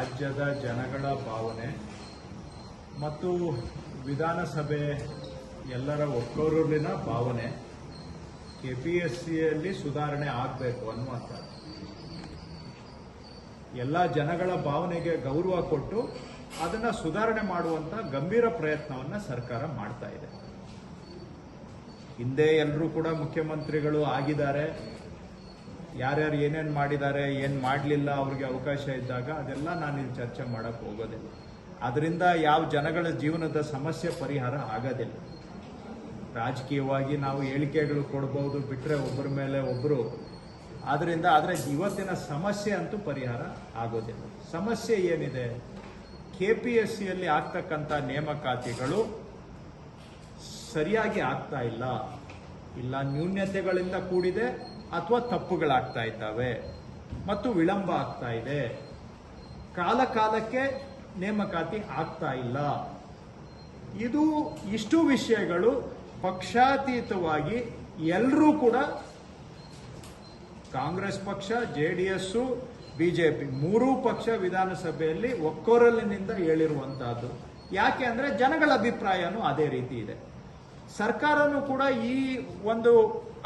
ರಾಜ್ಯದ ಜನಗಳ ಭಾವನೆ ಮತ್ತು ವಿಧಾನಸಭೆ ಎಲ್ಲರ ಒಕ್ಕೊರಲಿನ ಭಾವನೆ ಕೆಪಿಎಸ್ಸಿಯಲ್ಲಿ ಸುಧಾರಣೆ ಆಗಬೇಕು ಅನ್ನುವಂಥದ್ದು. ಎಲ್ಲ ಜನಗಳ ಭಾವನೆಗೆ ಗೌರವ ಕೊಟ್ಟು ಅದನ್ನು ಸುಧಾರಣೆ ಮಾಡುವಂಥ ಗಂಭೀರ ಪ್ರಯತ್ನವನ್ನು ಸರ್ಕಾರ ಮಾಡ್ತಾ ಇದೆ. ಹಿಂದೆ ಎಲ್ಲರೂ ಕೂಡ ಮುಖ್ಯಮಂತ್ರಿಗಳು ಆಗಿದ್ದಾರೆ, ಯಾರ್ಯಾರು ಏನೇನು ಮಾಡಿದ್ದಾರೆ, ಏನು ಮಾಡಲಿಲ್ಲ, ಅವ್ರಿಗೆ ಅವಕಾಶ ಇದ್ದಾಗ ಅದೆಲ್ಲ ನಾನು ಇಲ್ಲಿ ಚರ್ಚೆ ಮಾಡಕ್ಕೆ ಹೋಗೋದಿಲ್ಲ. ಅದರಿಂದ ಯಾವ ಜನಗಳ ಜೀವನದ ಸಮಸ್ಯೆ ಪರಿಹಾರ ಆಗೋದಿಲ್ಲ. ರಾಜಕೀಯವಾಗಿ ನಾವು ಹೇಳಿಕೆಗಳು ಕೊಡ್ಬೋದು, ಬಿಟ್ಟರೆ ಒಬ್ಬರ ಮೇಲೆ ಒಬ್ಬರು. ಆದರೆ ಇವತ್ತಿನ ಸಮಸ್ಯೆ ಅಂತೂ ಪರಿಹಾರ ಆಗೋದಿಲ್ಲ. ಸಮಸ್ಯೆ ಏನಿದೆ? ಕೆಪಿಎಸ್ಸಿಯಲ್ಲಿ ಆಗ್ತಕ್ಕಂಥ ನೇಮಕಾತಿಗಳು ಸರಿಯಾಗಿ ಆಗ್ತಾ ಇಲ್ಲ ನ್ಯೂನ್ಯತೆಗಳಿಂದ ಕೂಡಿದೆ ಅಥವಾ ತಪ್ಪುಗಳಾಗ್ತಾ ಇದ್ದಾವೆ ಮತ್ತು ವಿಳಂಬ ಆಗ್ತಾ ಇದೆ. ಕಾಲಕ್ಕೆ ನೇಮಕಾತಿ ಆಗ್ತಾ ಇಲ್ಲ. ಇಷ್ಟು ವಿಷಯಗಳು ಪಕ್ಷಾತೀತವಾಗಿ ಎಲ್ಲರೂ ಕೂಡ ಕಾಂಗ್ರೆಸ್ ಪಕ್ಷ, ಜೆಡಿಎಸ್, ಬಿಜೆಪಿ ಮೂರೂ ಪಕ್ಷ ವಿಧಾನಸಭೆಯಲ್ಲಿ ಒಕ್ಕೊರಲಿನಿಂದ ಹೇಳಿರುವಂತಹದ್ದು. ಯಾಕೆ ಅಂದ್ರೆ ಜನಗಳ ಅಭಿಪ್ರಾಯನೂ ಅದೇ ರೀತಿ ಇದೆ. ಸರ್ಕಾರನೂ ಕೂಡ ಈ ಒಂದು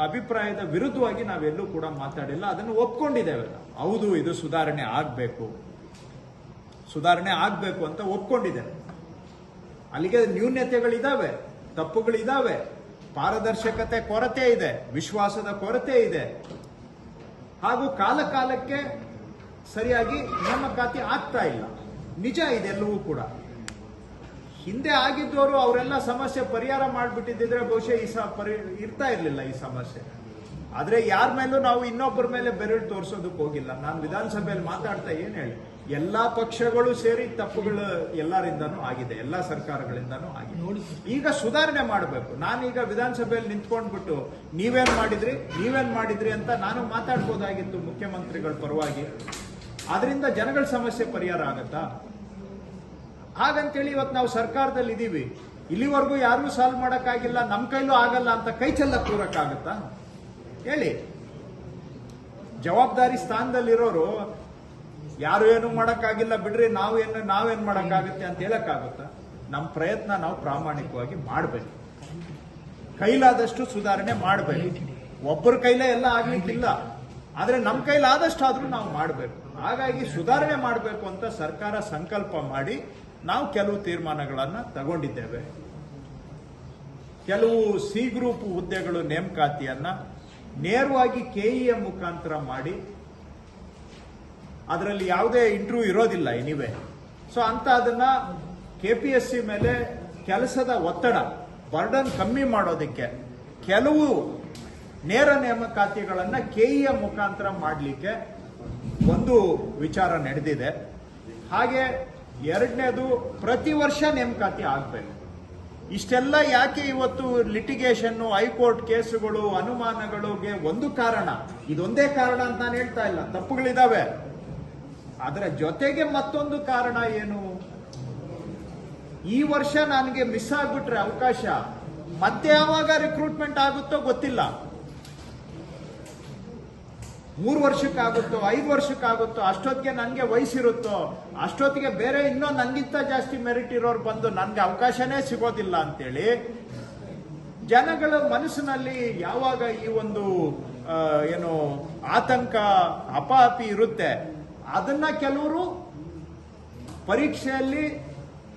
ಅಭಿಪ್ರಾಯದ ವಿರುದ್ಧವಾಗಿ ನಾವೆಲ್ಲೂ ಕೂಡ ಮಾತಾಡಿಲ್ಲ, ಅದನ್ನು ಒಪ್ಕೊಂಡಿದ್ದೇವೆ. ಹೌದು, ಇದು ಸುಧಾರಣೆ ಆಗಬೇಕು ಅಂತ ಒಪ್ಕೊಂಡಿದ್ದೇವೆ. ಅಲ್ಲಿಗೆ ನ್ಯೂನ್ಯತೆಗಳಿದಾವೆ, ತಪ್ಪುಗಳಿದಾವೆ, ಪಾರದರ್ಶಕತೆ ಕೊರತೆ ಇದೆ, ವಿಶ್ವಾಸದ ಕೊರತೆ ಇದೆ, ಹಾಗೂ ಕಾಲಕ್ಕೆ ಸರಿಯಾಗಿ ನೇಮಕಾತಿ ಆಗ್ತಾ ಇಲ್ಲ. ನಿಜ ಇದೆಲ್ಲವೂ ಕೂಡ. ಹಿಂದೆ ಆಗಿದ್ದವರು ಅವರೆಲ್ಲ ಸಮಸ್ಯೆ ಪರಿಹಾರ ಮಾಡಿಬಿಟ್ಟಿದ್ರೆ ಬಹುಶಃ ಇರ್ತಾ ಇರಲಿಲ್ಲ ಈ ಸಮಸ್ಯೆ. ಆದ್ರೆ ಯಾರ ಮೇಲೂ ನಾವು ಇನ್ನೊಬ್ಬರ ಮೇಲೆ ಬೆರಳು ತೋರಿಸೋದಕ್ಕೆ ಹೋಗಿಲ್ಲ. ನಾನು ವಿಧಾನಸಭೆಯಲ್ಲಿ ಮಾತಾಡ್ತಾ ಏನ್ ಹೇಳಿ, ಎಲ್ಲಾ ಪಕ್ಷಗಳು ಸೇರಿ ತಪ್ಪುಗಳು ಎಲ್ಲರಿಂದನೂ ಆಗಿದೆ, ಎಲ್ಲಾ ಸರ್ಕಾರಗಳಿಂದನೂ ಆಗಿದೆ. ಈಗ ಸುಧಾರಣೆ ಮಾಡಬೇಕು. ನಾನೀಗ ವಿಧಾನಸಭೆಯಲ್ಲಿ ನಿಂತ್ಕೊಂಡ್ಬಿಟ್ಟು ನೀವೇನ್ ಮಾಡಿದ್ರಿ ಅಂತ ನಾನು ಮಾತಾಡ್ಬೋದಾಗಿತ್ತು ಮುಖ್ಯಮಂತ್ರಿಗಳ ಪರವಾಗಿ. ಆದ್ರಿಂದ ಜನಗಳ ಸಮಸ್ಯೆ ಪರಿಹಾರ ಆಗತ್ತಾ? ಹಾಗಂತೇಳಿ ಇವತ್ತು ನಾವು ಸರ್ಕಾರದಲ್ಲಿ ಇದೀವಿ, ಇಲ್ಲಿವರೆಗೂ ಯಾರೂ ಸಾಲ್ವ್ ಮಾಡಕ್ಕಾಗಿಲ್ಲ, ನಮ್ಮ ಕೈಲೂ ಆಗಲ್ಲ ಅಂತ ಕೈ ಚೆಲ್ಲ ಕೂರಕ್ಕಾಗತ್ತಾ? ಹೇಳಿ. ಜವಾಬ್ದಾರಿ ಸ್ಥಾನದಲ್ಲಿರೋರು ಯಾರು ಏನು ಮಾಡಕ್ಕಾಗಿಲ್ಲ ಬಿಡ್ರಿ, ನಾವೇನ್ ಮಾಡಕ್ಕಾಗುತ್ತೆ ಅಂತ ಹೇಳಕ್ಕಾಗುತ್ತಾ? ನಮ್ಮ ಪ್ರಯತ್ನ ನಾವು ಪ್ರಾಮಾಣಿಕವಾಗಿ ಮಾಡಬೇಕು. ಕೈಲಾದಷ್ಟು ಸುಧಾರಣೆ ಮಾಡಬೇಕು. ಒಬ್ಬರ ಕೈಲೇ ಎಲ್ಲ ಆಗ್ಲಿಕ್ಕಿಲ್ಲ, ಆದ್ರೆ ನಮ್ಮ ಕೈಲಾದಷ್ಟು ಆದ್ರೂ ನಾವು ಮಾಡಬೇಕು. ಹಾಗಾಗಿ ಸುಧಾರಣೆ ಮಾಡಬೇಕು ಅಂತ ಸರ್ಕಾರ ಸಂಕಲ್ಪ ಮಾಡಿ ನಾವು ಕೆಲವು ತೀರ್ಮಾನಗಳನ್ನ ತಗೊಂಡಿದ್ದೇವೆ. ಕೆಲವು ಸಿ ಗ್ರೂಪ್ ಹುದ್ದೆಗಳು ನೇಮಕಾತಿಯನ್ನ ನೇರವಾಗಿ ಕೆಇಎ ಮುಖಾಂತರ ಮಾಡಿ, ಅದರಲ್ಲಿ ಯಾವುದೇ ಇಂಟರ್ವ್ಯೂ ಇರೋದಿಲ್ಲ ಎನಿವೆ. ಸೊ ಅಂತ ಅದನ್ನ ಕೆಪಿಎಸ್ಸಿ ಮೇಲೆ ಕೆಲಸದ ಒತ್ತಡ, ಬರ್ಡನ್ ಕಮ್ಮಿ ಮಾಡೋದಕ್ಕೆ ಕೆಲವು ನೇರ ನೇಮಕಾತಿಗಳನ್ನ ಕೆಇಎ ಮುಖಾಂತರ ಮಾಡಲಿಕ್ಕೆ ಒಂದು ವಿಚಾರ ನಡೆದಿದೆ. ಹಾಗೆ ಎರಡನೇದು, ಪ್ರತಿ ವರ್ಷ ನೇಮಕಾತಿ ಆಗಬೇಕು. ಇಷ್ಟೆಲ್ಲ ಯಾಕೆ ಇವತ್ತು ಲಿಟಿಗೇಷನ್, ಹೈಕೋರ್ಟ್ ಕೇಸುಗಳು, ಅನುಮಾನಗಳಿಗೆ ಒಂದು ಕಾರಣ, ಇದೊಂದೇ ಕಾರಣ ಅಂತ ನಾನು ಹೇಳ್ತಾ ಇಲ್ಲ, ತಪ್ಪುಗಳಿದಾವೆ. ಅದರ ಜೊತೆಗೆ ಮತ್ತೊಂದು ಕಾರಣ ಏನು? ಈ ವರ್ಷ ನನಗೆ ಮಿಸ್ ಆಗ್ಬಿಟ್ರೆ ಅವಕಾಶ, ಮತ್ತೆ ಯಾವಾಗ ರಿಕ್ರೂಟ್ಮೆಂಟ್ ಆಗುತ್ತೋ ಗೊತ್ತಿಲ್ಲ. 3 ವರ್ಷಕ್ಕಾಗುತ್ತೋ, 5 ವರ್ಷಕ್ಕಾಗುತ್ತೋ, ಅಷ್ಟೊತ್ತಿಗೆ ನನಗೆ ವಯಸ್ಸಿರುತ್ತೋ, ಅಷ್ಟೊತ್ತಿಗೆ ಬೇರೆ ಇನ್ನೂ ನನಗಿಂತ ಜಾಸ್ತಿ ಮೆರಿಟ್ ಇರೋರು ಬಂದು ನನಗೆ ಅವಕಾಶನೇ ಸಿಗೋದಿಲ್ಲ ಅಂತೇಳಿ ಜನಗಳ ಮನಸ್ಸಿನಲ್ಲಿ ಯಾವಾಗ ಈ ಒಂದು ಏನು ಆತಂಕ, ಅಪಾಪಿ ಇರುತ್ತೆ, ಅದನ್ನ ಕೆಲವರು ಪರೀಕ್ಷೆಯಲ್ಲಿ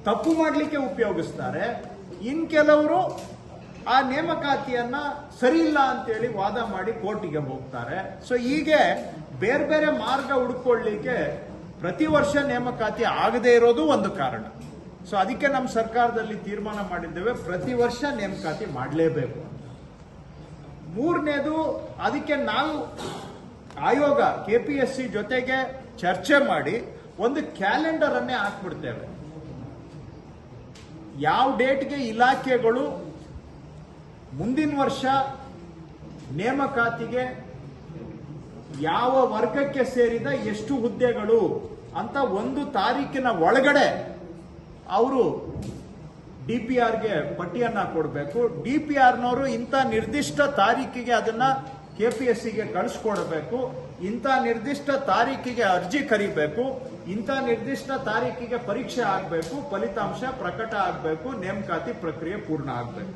ತಪ್ಪು ಮಾಡಲಿಕ್ಕೆ ಉಪಯೋಗಿಸ್ತಾರೆ. ಇನ್ ಕೆಲವರು ಆ ನೇಮಕಾತಿಯನ್ನ ಸರಿ ಇಲ್ಲ ಅಂತೇಳಿ ವಾದ ಮಾಡಿ ಕೋರ್ಟಿಗೆ ಹೋಗ್ತಾರೆ. ಸೊ ಹೀಗೆ ಬೇರೆ ಬೇರೆ ಮಾರ್ಗ ಹುಡುಕೊಳ್ಳಿಕ್ಕೆ ಪ್ರತಿ ವರ್ಷ ನೇಮಕಾತಿ ಆಗದೇ ಇರೋದು ಒಂದು ಕಾರಣ. ಸೊ ಅದಕ್ಕೆ ನಮ್ಮ ಸರ್ಕಾರದಲ್ಲಿ ತೀರ್ಮಾನ ಮಾಡಿದ್ದೇವೆ, ಪ್ರತಿ ವರ್ಷ ನೇಮಕಾತಿ ಮಾಡಲೇಬೇಕು. ಮೂರನೇದು, ಅದಕ್ಕೆ ನಾವು ಆಯೋಗ ಕೆಪಿಎಸ್ಸಿ ಜೊತೆಗೆ ಚರ್ಚೆ ಮಾಡಿ ಒಂದು ಕ್ಯಾಲೆಂಡರ್ ಅನ್ನೇ ಹಾಕ್ಬಿಡ್ತೇವೆ. ಯಾವ ಡೇಟ್ಗೆ ಇಲಾಖೆಗಳು ಮುಂದಿನ ವರ್ಷ ನೇಮಕಾತಿಗೆ ಯಾವ ವರ್ಗಕ್ಕೆ ಸೇರಿದ ಎಷ್ಟು ಹುದ್ದೆಗಳು ಅಂತ ಒಂದು ತಾರೀಕಿನ ಒಳಗಡೆ ಅವರು ಡಿಪಿಆರ್ಗೆ ಪಟ್ಟಿಯನ್ನ ಕೊಡಬೇಕು. ಡಿಪಿಆರ್ನವರು ಇಂಥ ನಿರ್ದಿಷ್ಟ ತಾರೀಕಿಗೆ ಅದನ್ನ ಕೆಪಿಎಸ್ಸಿಗೆ ಕಳಿಸ್ಕೊಡ್ಬೇಕು. ಇಂಥ ನಿರ್ದಿಷ್ಟ ತಾರೀಕಿಗೆ ಅರ್ಜಿ ಕರಿಬೇಕು, ಇಂಥ ನಿರ್ದಿಷ್ಟ ತಾರೀಕಿಗೆ ಪರೀಕ್ಷೆ ಆಗಬೇಕು, ಫಲಿತಾಂಶ ಪ್ರಕಟ ಆಗಬೇಕು, ನೇಮಕಾತಿ ಪ್ರಕ್ರಿಯೆ ಪೂರ್ಣ ಆಗಬೇಕು.